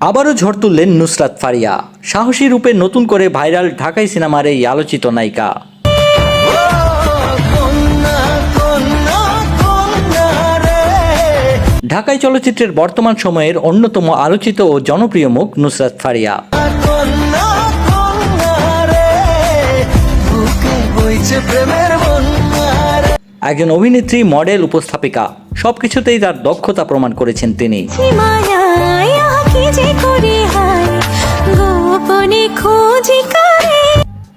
আবারও ঝড় তুললেন নুসরাত ফারিয়া। সাহসী রূপে নতুন করে ভাইরাল ঢাকাই সিনেমার এই আলোচিত নায়িকা। ঢাকাই চলচ্চিত্রের বর্তমান সময়ের অন্যতম আলোচিত ও জনপ্রিয় মুখ নুসরাত ফারিয়া। একজন অভিনেত্রী, মডেল, উপস্থাপিকা, সবকিছুতেই তার দক্ষতা প্রমাণ করেছেন তিনি।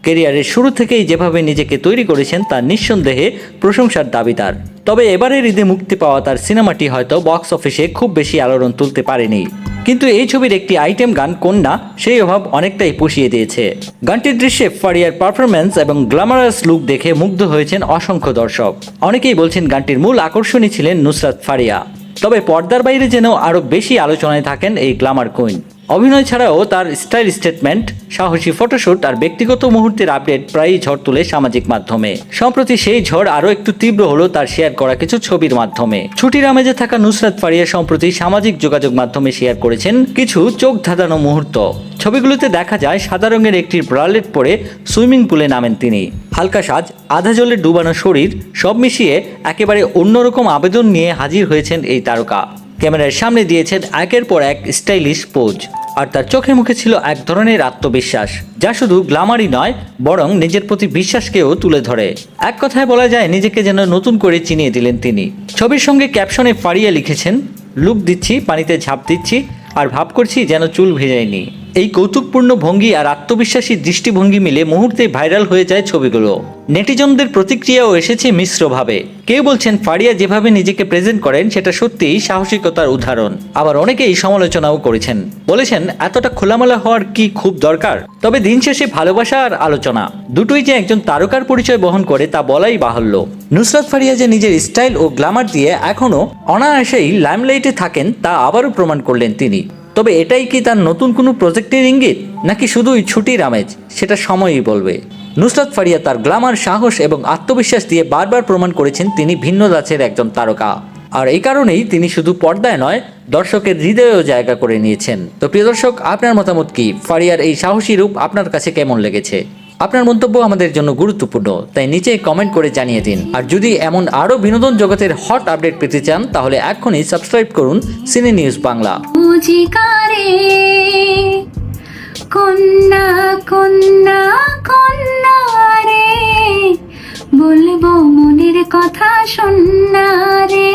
ক্যারিয়ারের শুরু থেকেই যেভাবে নিজেকে তৈরি করেছেন তা নিঃসন্দেহে প্রশংসার দাবিদার। তবে এবারের ঈদে মুক্তি পাওয়া তার সিনেমাটি হয়তো বক্স অফিসে খুব বেশি আলোড়ন তুলতে পারেনি, কিন্তু এই ছবির একটি আইটেম গান কন্যা সেই অভাব অনেকটাই পুষিয়ে দিয়েছে। গানটির দৃশ্যে ফারিয়ার পারফরম্যান্স এবং গ্ল্যামারাস লুক দেখে মুগ্ধ হয়েছেন অসংখ্য দর্শক। অনেকেই বলছেন গানটির মূল আকর্ষণী ছিলেন নুসরাত ফারিয়া। তবে পর্দার বাইরে যেন আরও বেশি আলোচনায় থাকেন এই গ্ল্যামার কুইন। অভিনয় ছাড়াও তার স্টাইল স্টেটমেন্ট, সাহসী ফটোশুট আর ব্যক্তিগত মুহূর্তের আপডেট প্রায়ই ঝড় তুলে সামাজিক মাধ্যমে। সম্প্রতি সেই ঝড় আরও একটু তীব্র হলো তার শেয়ার করা কিছু ছবির মাধ্যমে। ছুটির আমেজে থাকা নুসরাত ফারিয়া সম্প্রতি সামাজিক যোগাযোগ মাধ্যমে শেয়ার করেছেন কিছু চোখ ধাঁধানো মুহূর্ত। ছবিগুলোতে দেখা যায় সাদা রঙের একটি ব্রালেট পরে সুইমিং পুলে নামেন তিনি। হালকা সাজ, আধা জলে ডুবানো শরীর, সব মিশিয়ে একেবারে অন্যরকম আবেদন নিয়ে হাজির হয়েছেন এই তারকা। ক্যামেরার সামনে দিয়েছেন একের পর এক স্টাইলিশ পোজ, আর তার চোখে মুখে ছিল এক ধরনের আত্মবিশ্বাস, যা শুধু গ্ল্যামারই নয় বরং নিজের প্রতি বিশ্বাসকেও তুলে ধরে। এক কথায় বলা যায় নিজেকে যেন নতুন করে চিনিয়ে দিলেন তিনি। ছবির সঙ্গে ক্যাপশনে ফারিয়া লিখেছেন, লুক দিচ্ছি, পানিতে ঝাঁপ দিচ্ছি, আর ভাব করছি যেন চুল ভেজায়নি। এই কৌতুকপূর্ণ ভঙ্গি আর আত্মবিশ্বাসী দৃষ্টিভঙ্গি মিলে মুহূর্তে ভাইরাল হয়ে যায় ছবিগুলো। নেটিজনদের প্রতিক্রিয়াও এসেছে মিশ্রভাবে। কেউ বলছেন ফারিয়া যেভাবে নিজেকে প্রেজেন্ট করেন সেটা সত্যিই সাহসিকতার উদাহরণ। আবার অনেকেই সমালোচনাও করেছেন, বলেছেন এতটা খোলামেলা হওয়ার কি খুব দরকার? তবে দিন শেষে ভালোবাসা আর আলোচনা দুটোই যে একজন তারকার পরিচয় বহন করে তা বলাই বাহুল্য। নুসরাত ফারিয়া যে নিজের স্টাইল ও গ্ল্যামার দিয়ে এখনও অনায়াসেই লাইমলাইটে থাকেন তা আবারও প্রমাণ করলেন তিনি। তবে এটাই কি তার নতুন কোনো প্রজেক্টের ইঙ্গিত, নাকি শুধুই ছুটির আমেজ, সেটা সময়ই বলবে। নুসরাত ফারিয়া তার গ্ল্যামার, সাহস এবং আত্মবিশ্বাস দিয়ে বারবার প্রমাণ করেছেন তিনি ভিন্ন ধাঁচের একজন তারকা। আর এই কারণেই তিনি শুধু পর্দায় নয়, দর্শকের হৃদয়েও জায়গা করে নিয়েছেন। তো প্রিয় দর্শক, আপনার মতামত কি? ফারিয়ার এই সাহসী রূপ আপনার কাছে কেমন লেগেছে? আপনার মন্তব্য আমাদের জন্য গুরুত্বপূর্ণ, তাই নিচে কমেন্ট করে জানিয়ে দিন। আর যদি এমন আরও বিনোদন জগতের হট আপডেট পেতে চান তাহলে এখনই সাবস্ক্রাইব করুন সিনে নিউজ বাংলা। কন্যা কন্যা কন্যা রে, বলবো মনের কথা শোনা রে।